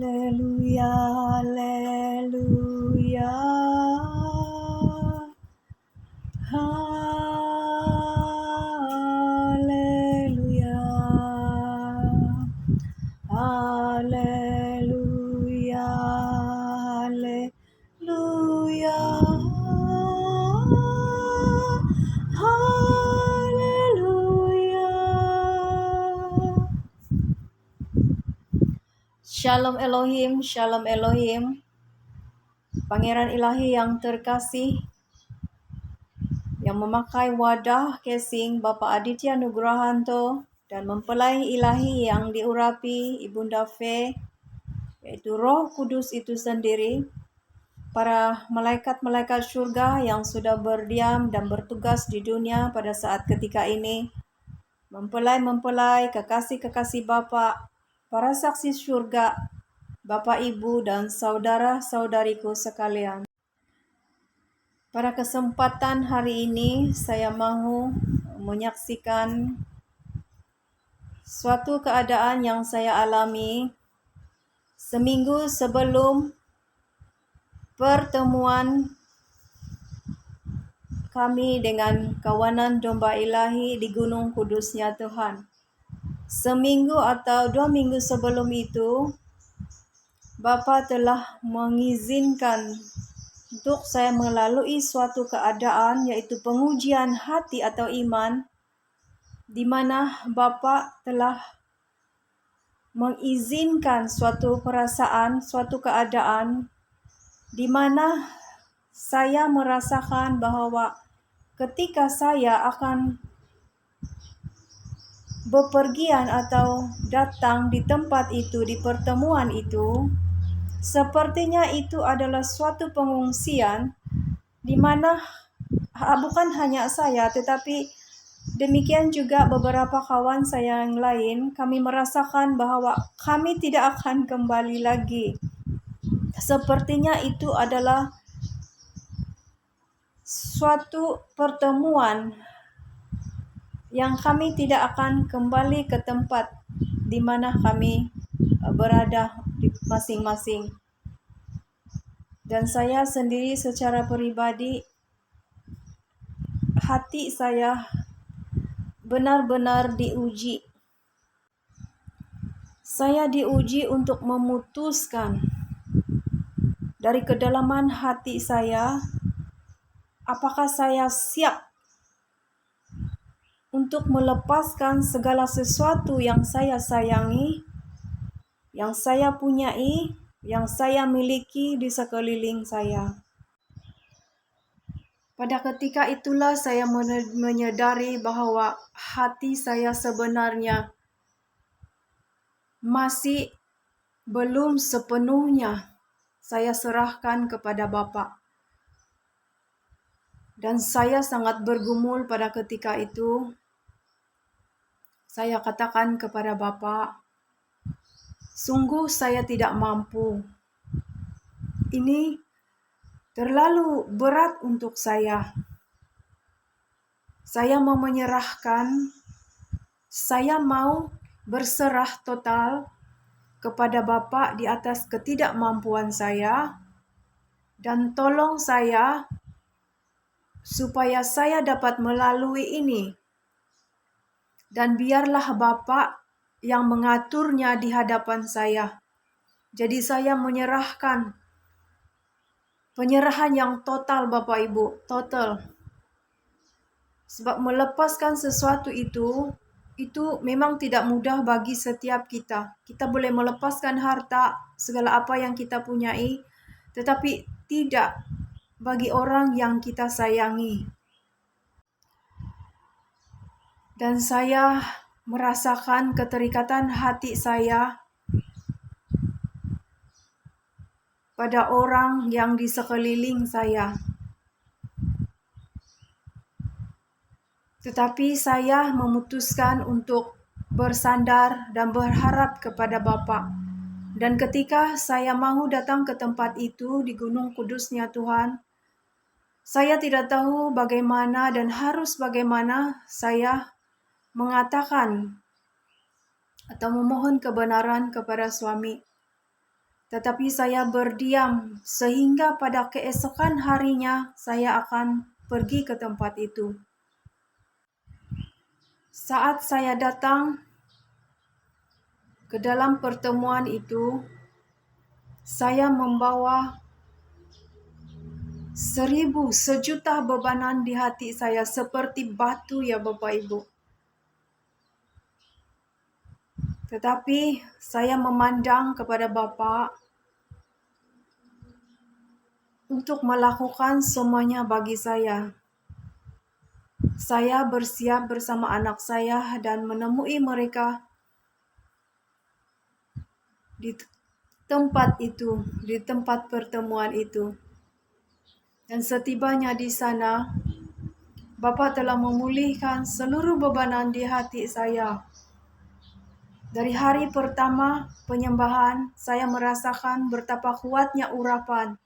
Haleluya, haleluya. Haleluya. Haleluya. Haleluya. Haleluya. Shalom Elohim, Shalom Elohim. Pangeran Ilahi yang terkasih, yang memakai wadah casing Bapak Aditya Nugrahanto dan mempelai ilahi yang diurapi Ibunda Fe, yaitu Roh Kudus itu sendiri, para malaikat-malaikat surga yang sudah berdiam dan bertugas di dunia pada saat ketika ini, mempelai-mempelai, kekasih-kekasih Bapak, para saksi surga, Bapak Ibu dan saudara-saudariku sekalian. Pada kesempatan hari ini saya mau menyaksikan suatu keadaan yang saya alami seminggu sebelum pertemuan kami dengan kawanan domba ilahi di Gunung Kudusnya Tuhan. Seminggu atau 2 minggu sebelum itu, Bapa telah mengizinkan untuk saya melalui suatu keadaan, yaitu pengujian hati atau iman, di mana Bapa telah mengizinkan suatu perasaan, suatu keadaan, di mana saya merasakan bahwa ketika saya akan bepergian atau datang di tempat itu, di pertemuan itu, sepertinya itu adalah suatu pengungsian di mana bukan hanya saya, tetapi demikian juga beberapa kawan saya yang lain, kami merasakan bahwa kami tidak akan kembali lagi. Sepertinya itu adalah suatu pertemuan yang kami tidak akan kembali ke tempat di mana kami berada di masing-masing. Dan saya sendiri secara pribadi, hati saya benar-benar diuji. Saya diuji untuk memutuskan dari kedalaman hati saya, apakah saya siap untuk melepaskan segala sesuatu yang saya sayangi, yang saya punyai, yang saya miliki di sekeliling saya. Pada ketika itulah saya menyadari bahwa hati saya sebenarnya masih belum sepenuhnya saya serahkan kepada Bapa. Dan saya sangat bergumul pada ketika itu. Saya katakan kepada Bapa, sungguh saya tidak mampu. Ini terlalu berat untuk saya. Saya mau menyerahkan, saya mau berserah total kepada Bapa di atas ketidakmampuan saya, dan tolong saya supaya saya dapat melalui ini. Dan biarlah Bapa yang mengaturnya di hadapan saya. Jadi saya menyerahkan, penyerahan yang total Bapak Ibu, total. Sebab melepaskan sesuatu itu memang tidak mudah bagi setiap kita. Kita boleh melepaskan harta, segala apa yang kita punyai, tetapi tidak bagi orang yang kita sayangi. Dan saya merasakan keterikatan hati saya pada orang yang di sekeliling saya. Tetapi saya memutuskan untuk bersandar dan berharap kepada Bapa. Dan ketika saya mau datang ke tempat itu di Gunung Kudusnya Tuhan, saya tidak tahu bagaimana dan harus bagaimana saya mengatakan atau memohon kebenaran kepada suami. tetapi saya berdiam sehingga pada keesokan harinya saya akan pergi ke tempat itu. Saat saya datang ke dalam pertemuan itu, saya membawa 1.000 sejuta bebanan di hati saya seperti batu ya Bapak Ibu. Tetapi saya memandang kepada Bapa untuk melakukan semuanya bagi saya. Saya bersiap bersama anak saya dan menemui mereka di tempat itu, di tempat pertemuan itu. Dan setibanya di sana, Bapa telah memulihkan seluruh bebanan di hati saya. Dari hari pertama penyembahan, saya merasakan betapa kuatnya urapan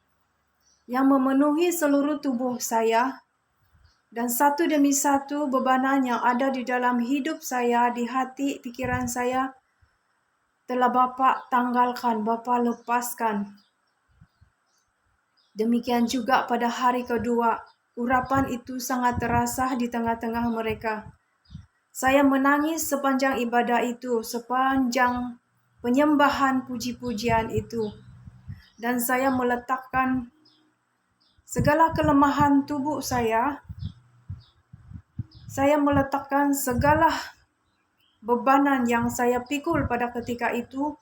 yang memenuhi seluruh tubuh saya, dan satu demi satu bebanan yang ada di dalam hidup saya, di hati, pikiran saya, telah Bapa tanggalkan, Bapa lepaskan. Demikian juga pada hari kedua, urapan itu sangat terasa di tengah-tengah mereka. Saya menangis sepanjang ibadah itu, sepanjang penyembahan puji-pujian itu. Dan saya meletakkan segala kelemahan tubuh saya meletakkan segala bebanan yang saya pikul pada ketika itu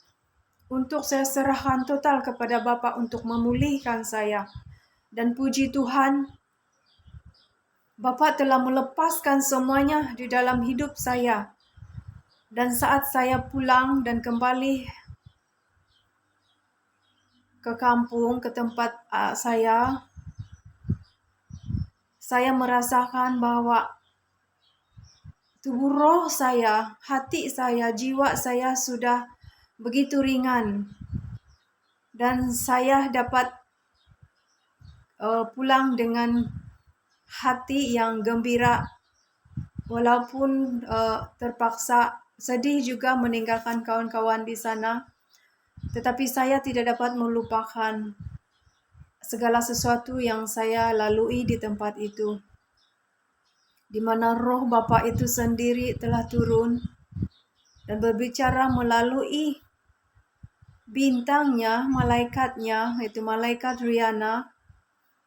untuk saya serahkan total kepada Bapa untuk memulihkan saya. Dan puji Tuhan, Bapa telah melepaskan semuanya di dalam hidup saya. Dan saat saya pulang dan kembali ke kampung, ke tempat saya merasakan bahwa tubuh roh saya, hati saya, jiwa saya sudah begitu ringan. Dan saya dapat pulang dengan hati yang gembira, walaupun terpaksa sedih juga meninggalkan kawan-kawan di sana. Tetapi saya tidak dapat melupakan segala sesuatu yang saya lalui di tempat itu, di mana roh Bapa itu sendiri telah turun dan berbicara melalui bintangnya, malaikatnya, yaitu malaikat Riana,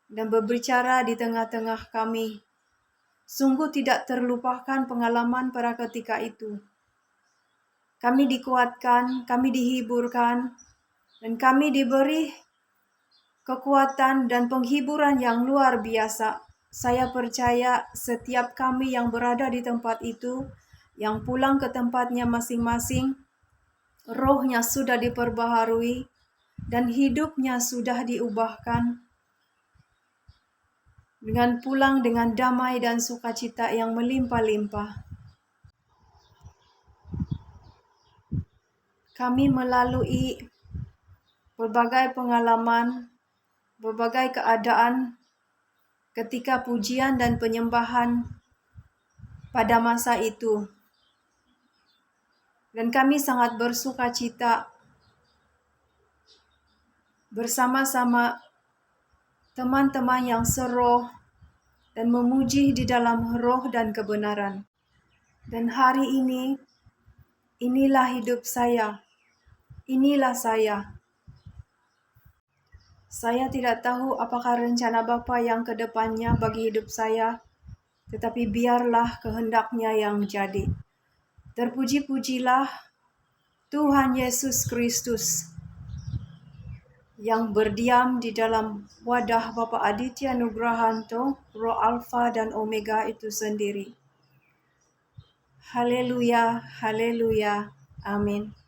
dan berbicara di tengah-tengah kami. Sungguh tidak terlupakan pengalaman pada ketika itu. Kami dikuatkan, kami dihiburkan, dan kami diberi kekuatan dan penghiburan yang luar biasa. Saya percaya setiap kami yang berada di tempat itu, yang pulang ke tempatnya masing-masing, rohnya sudah diperbaharui dan hidupnya sudah diubahkan, dengan pulang dengan damai dan sukacita yang melimpah-limpah. Kami melalui berbagai pengalaman, berbagai keadaan ketika pujian dan penyembahan pada masa itu. Dan kami sangat bersukacita bersama-sama teman-teman yang seroh dan memuji di dalam roh dan kebenaran. Dan hari ini, inilah hidup saya. Inilah saya. Saya tidak tahu apakah rencana Bapa yang ke depannya bagi hidup saya, tetapi biarlah kehendaknya yang jadi. Terpuji-pujilah Tuhan Yesus Kristus yang berdiam di dalam wadah Bapa Aditya Nugrahanto, Roh Alfa dan Omega itu sendiri. Haleluya, haleluya, amin.